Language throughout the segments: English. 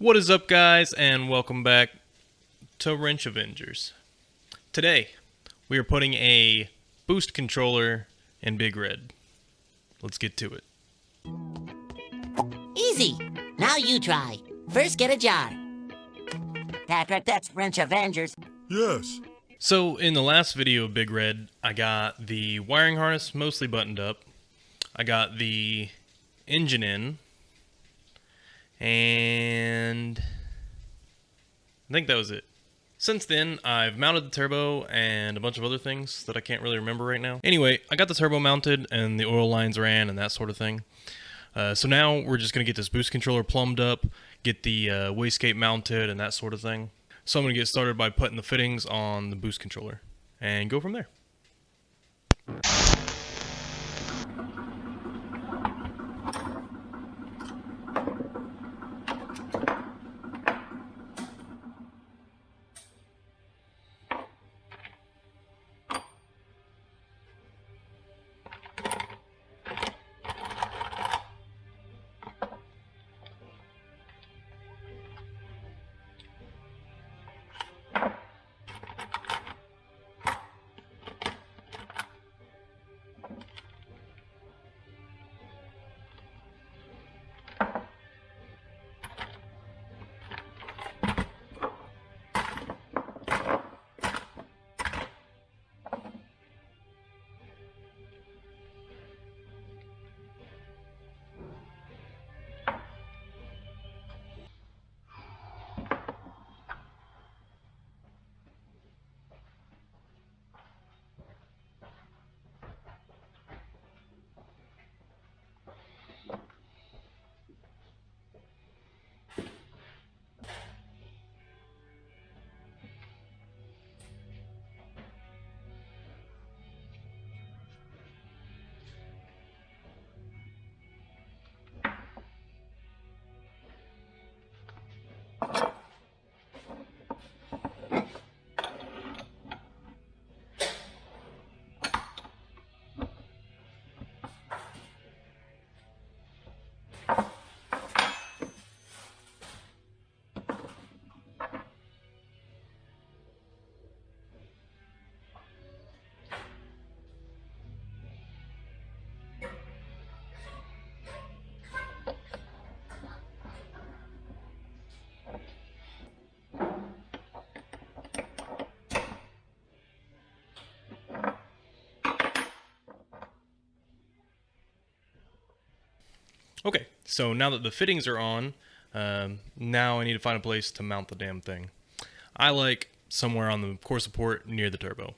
What is up, guys, and welcome back to Avengers. Today, we are putting a boost controller in Big Red. Let's get to it. Easy. Now you try. First, get a jar. Patrick, that's Wrench Avengers. Yes. So, in the last video of Big Red, I got the wiring harness mostly buttoned up. I got the engine in. And I think that was it. Since then, I've mounted the turbo and a bunch of other things that I can't really remember right now. Anyway, I got the turbo mounted and the oil lines ran and that sort of thing. So now we're just going to get this boost controller plumbed up, get the wastegate mounted and that sort of thing. So I'm going to get started by putting the fittings on the boost controller and go from there. Okay, so now that the fittings are on, now I need to find a place to mount the damn thing. I like somewhere on the core support near the turbo.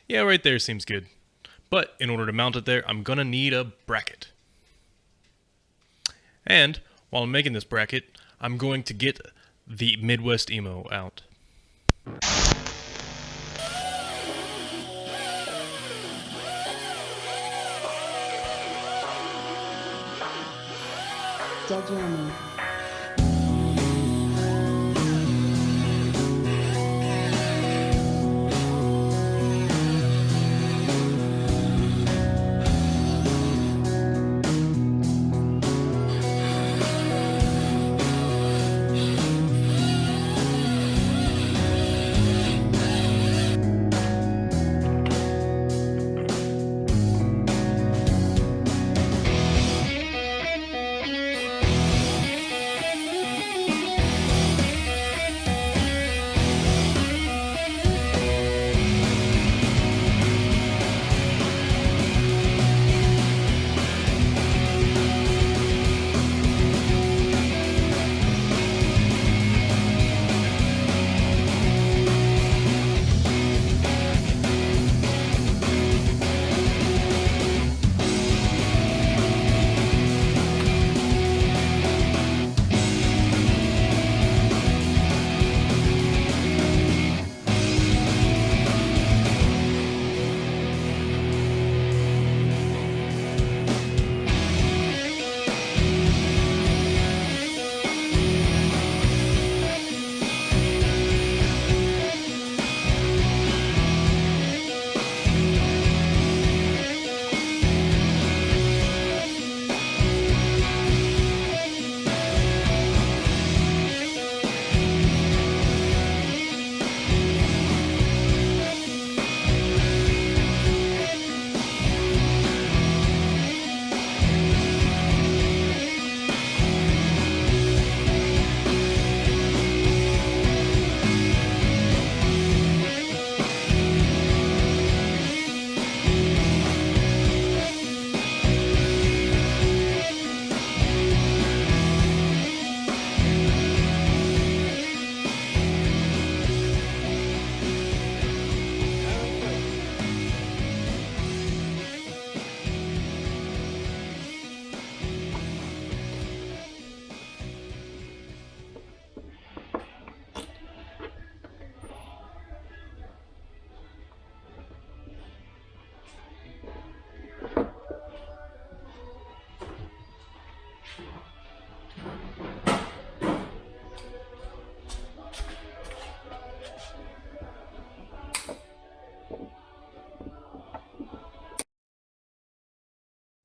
Yeah, right there seems good. But in order to mount it there, I'm gonna need a bracket. And while I'm making this bracket, I'm going to get the Midwest Emo out. Dead German.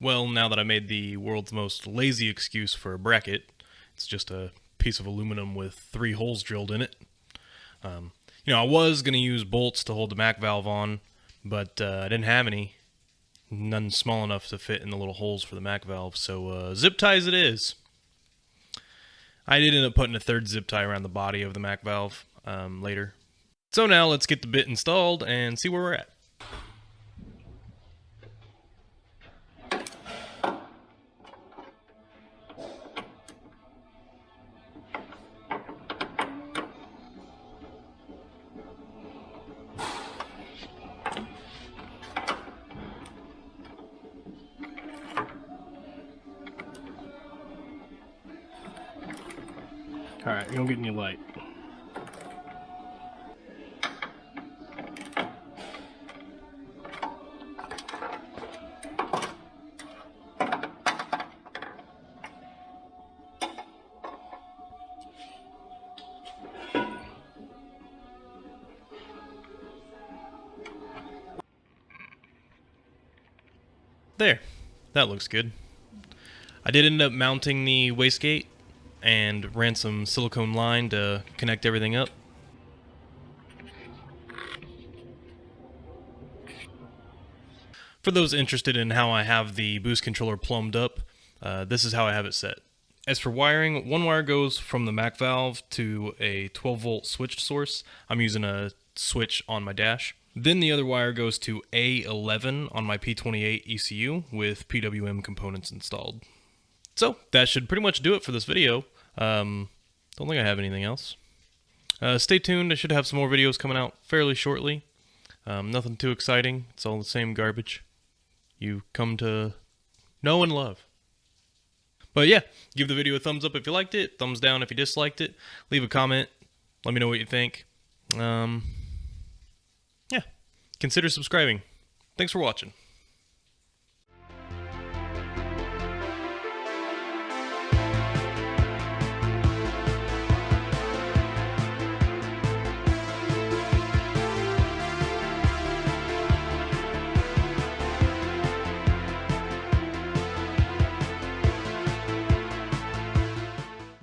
Well, now that I made the world's most lazy excuse for a bracket, it's just a piece of aluminum with 3 holes drilled in it. I was going to use bolts to hold the Mac valve on, but I didn't have any. None small enough to fit in the little holes for the Mac valve, so zip ties it is. I did end up putting a 3rd zip tie around the body of the Mac valve later. So now let's get the bit installed and see where we're at. Alright, you're gonna get any light. There, that looks good. I did end up mounting the wastegate and ran some silicone line to connect everything up. For those interested in how I have the boost controller plumbed up, this is how I have it set. As for wiring, one wire goes from the Mac valve to a 12-volt switched source. I'm using a switch on my dash. Then the other wire goes to A11 on my P28 ECU with PWM components installed. So that should pretty much do it for this video. Don't think I have anything else. Stay tuned, I should have some more videos coming out fairly shortly. Nothing too exciting, it's all the same garbage you come to know and love. But yeah, give the video a thumbs up if you liked it, thumbs down if you disliked it, leave a comment, let me know what you think. Yeah, consider subscribing. Thanks for watching.